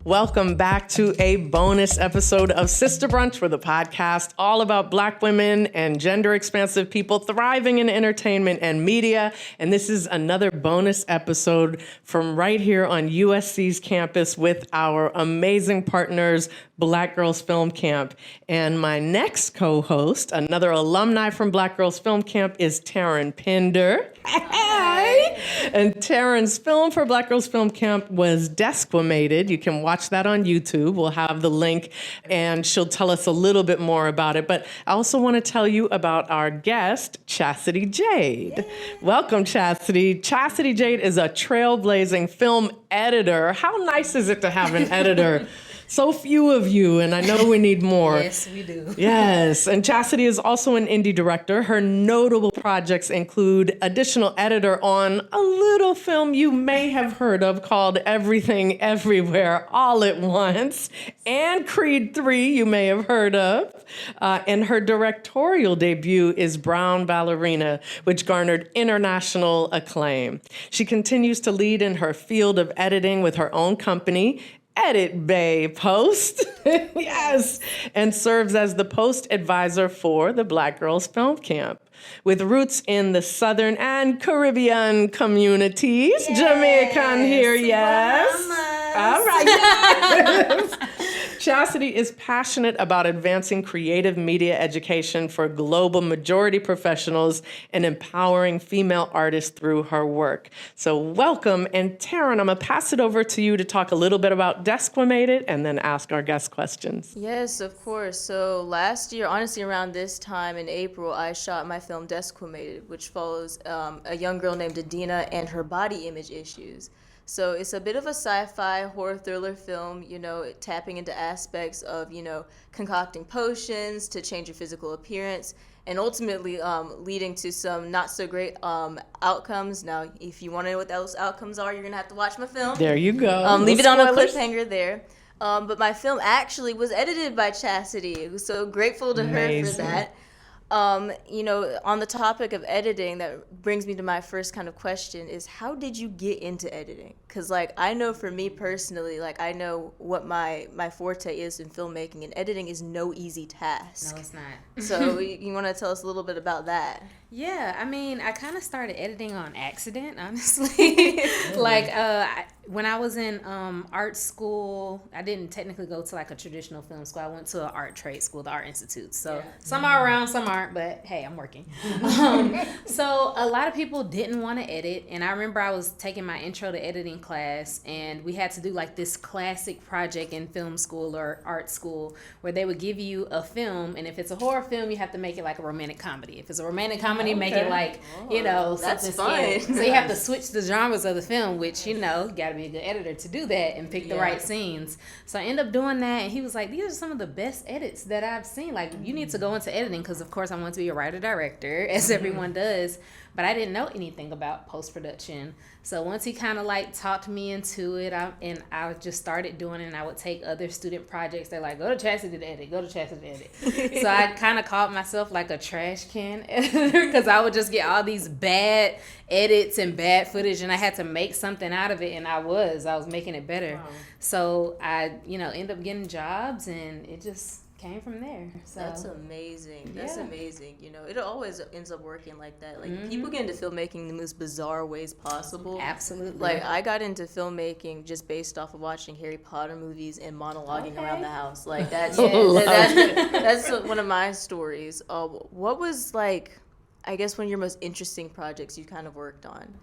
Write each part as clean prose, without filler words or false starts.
Welcome back to a bonus episode of Sista Brunch, where the podcast all about Black women and gender-expansive people thriving in entertainment and media. And this is another bonus episode from right here on USC's campus with our amazing partners, Black Girls Film Camp. And my next co-host, another alumni from Black Girls Film Camp, is Terryn Pinder. Hey! And Terryn's film for Black Girls Film Camp was Desquamated. You can watch that on YouTube. We'll have the link, and she'll tell us a little bit more about it. But I also want to tell you about our guest, Chassidy Jade. Yay. Welcome, Chassidy. Chassidy Jade is a trailblazing film editor. How nice is it to have an editor? So few of you, and I know we need more. Yes, we do. Yes, and Chassidy is also an indie director. Her notable projects include additional editor on a little film you may have heard of called Everything Everywhere All at Once, and Creed 3 you may have heard of. And her directorial debut is Brown Ballerina, which garnered international acclaim. She continues to lead in her field of editing with her own company, Edit Bay Post, yes, and serves as the post advisor for the Black Girls Film Camp. With roots in the Southern and Caribbean communities, yes. Jamaican here, yes. All right, yes. Chassidy is passionate about advancing creative media education for global majority professionals and empowering female artists through her work. So welcome, and Terryn, I'm going to pass it over to you to talk a little bit about Desquamated and then ask our guest questions. Yes, of course. So last year, honestly around this time in April, I shot my film Desquamated, which follows a young girl named Adina and her body image issues. So it's a bit of a sci-fi horror thriller film, you know, tapping into aspects of, you know, concocting potions to change your physical appearance, and ultimately leading to some not so great outcomes. Now, if you want to know what those outcomes are, you're going to have to watch my film. There you go. Leave it on a cliffhanger there. But my film actually was edited by Chassidy. So grateful to her for that. You know, on the topic of editing, that brings me to my first kind of question is, how did you get into editing? Because, like, I know for me personally, like, I know what my forte is in filmmaking, and editing is no easy task. No, it's not. So you want to tell us a little bit about that? Yeah, I mean, I kind of started editing on accident, honestly. When I was in art school, I didn't technically go to, like, a traditional film school. I went to an art trade school, the Art Institute. So some are around, some aren't, but hey, I'm working. So a lot of people didn't want to edit, and I remember I was taking my intro to editing class, and we had to do, like, this classic project in film school or art school where they would give you a film, and if it's a horror film, you have to make it like a romantic comedy. If it's a romantic comedy, make it like, you know, something scary. So you have to switch the genres of the film, which, you know, got to be a good editor to do that and pick the right scenes. So I ended up doing that, and he was like, these are some of the best edits that I've seen. Like, you need to go into editing, because of course I want to be a writer-director, as everyone does, but I didn't know anything about post-production. So once he kind of like talked me into it, I just started doing it, and I would take other student projects. They're like, go to Chassidy to edit, go to Chassidy to edit. So I kind of called myself like a trash can editor, because I would just get all these bad edits and bad footage, and I had to make something out of it, and I was making it better. Wow. So I, you know, ended up getting jobs, and it just came from there. So that's amazing. That's amazing. You know, it always ends up working like that. Like, people get into filmmaking in the most bizarre ways possible. Absolutely. Like, I got into filmmaking just based off of watching Harry Potter movies and monologuing around the house. Like, that's one of my stories. What was, like, I guess, one of your most interesting projects you kind of worked on?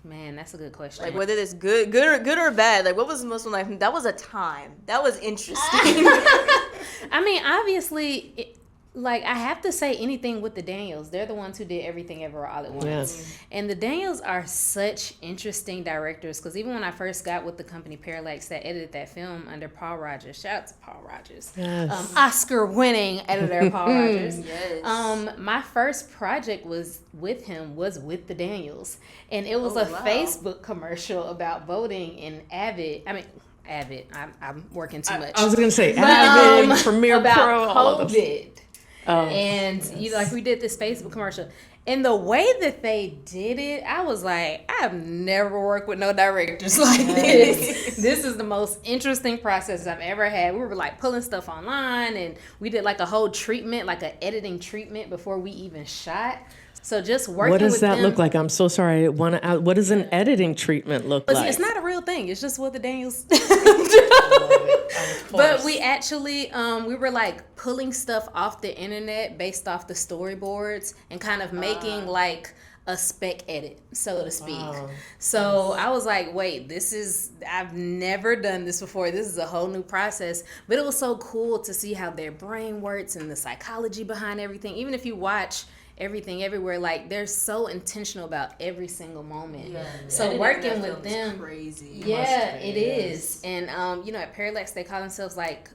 Man, that's a good question. Like, whether it's good or bad. Like, what was the most one? Like, that was a time. That was interesting. I mean, obviously, like, I have to say anything with the Daniels. They're the ones who did Everything Ever All at Once. Yes. And the Daniels are such interesting directors, because even when I first got with the company Parallax that edited that film under Paul Rogers, shout out to Paul Rogers, yes. Oscar-winning editor Paul Rogers. Yes. My first project was with the Daniels, and it was Facebook commercial about voting in Avid. I'm working too much. I was going to say Avid, Premiere about Pro, COVID. And we did this Facebook commercial, And the way that they did it, I was like, I've never worked with no directors like this. This is the most interesting process I've ever had. We were like pulling stuff online, and we did like a whole treatment, like an editing treatment before we even shot. So just working with What does that them, look like? I'm so sorry. What does an editing treatment look like? It's not a real thing. It's just what the Daniels do. But we actually, we were like pulling stuff off the internet based off the storyboards and kind of making like a spec edit, so to speak. Wow. So I was like, wait, I've never done this before. This is a whole new process. But it was so cool to see how their brain works and the psychology behind everything. Even if you watch Everything Everywhere, like they're so intentional about every single moment. Yeah, so working with them, crazy. Yeah, it is. And at Parallax they call themselves like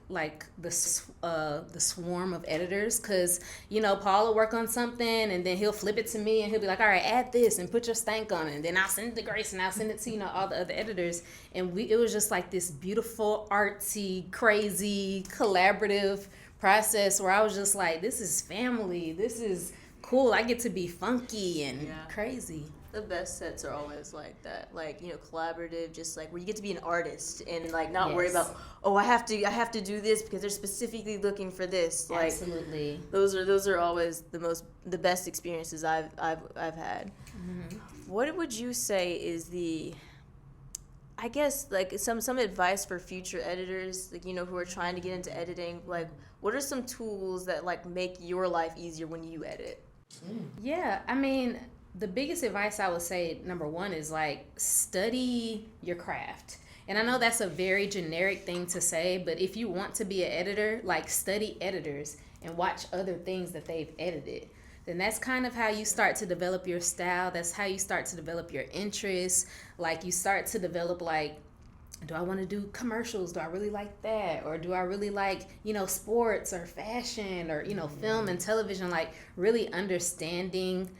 the swarm of editors, because Paul will work on something and then he'll flip it to me and he'll be like, all right, add this and put your stank on it, and then I'll send it to Grace and I'll send it to all the other editors, and it was just like this beautiful, artsy, crazy, collaborative process where I was just like, this is family. This is cool. I get to be funky and crazy. The best sets are always like that, like collaborative, just like where you get to be an artist and like not worry about, I have to do this because they're specifically looking for this. Like, absolutely, those are always the best experiences I've had. Mm-hmm. What would you say is I guess like some advice for future editors, like who are trying to get into editing? Like, what are some tools that like make your life easier when you edit? Yeah, I mean, the biggest advice I would say, number one, is like study your craft. And I know that's a very generic thing to say, but if you want to be an editor, like study editors and watch other things that they've edited. Then that's kind of how you start to develop your style. That's how you start to develop your interests. Like you start to develop like, do I want to do commercials? Do I really like that? Or do I really like, sports or fashion or, film and television? Like really understanding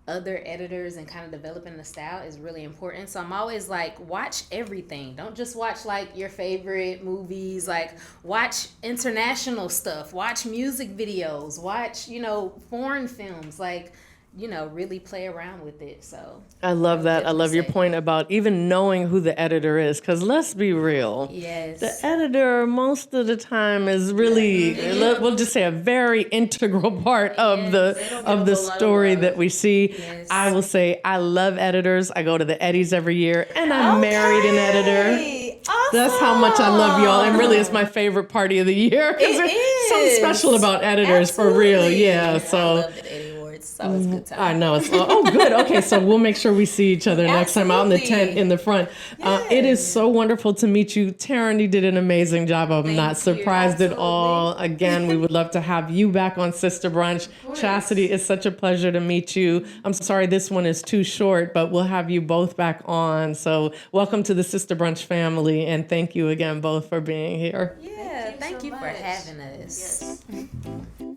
other editors and kind of developing the style is really important. So I'm always like, watch everything. Don't just watch like your favorite movies. Like watch international stuff. Watch music videos. Watch, foreign films. Like, really play around with it. So I love that. I love your point about even knowing who the editor is, because let's be real. Yes. The editor most of the time is really, we'll just say, a very integral part of the story that we see. Yes. I will say I love editors. I go to the Eddies every year, and I married an editor. Awesome. That's how much I love y'all, and really it's my favorite party of the year. It is. Something special about editors. Absolutely. For real. Yeah. So. I love it anyway. That was a good time. I know. Good. Okay, so we'll make sure we see each other next time out in the tent in the front. Yes. It is so wonderful to meet you. Terryn, you did an amazing job. I'm not surprised at all. Again, we would love to have you back on Sista Brunch. Chassidy, it's such a pleasure to meet you. I'm sorry this one is too short, but we'll have you both back on. So welcome to the Sista Brunch family, and thank you again both for being here. Yeah, thank you for having us. Yes.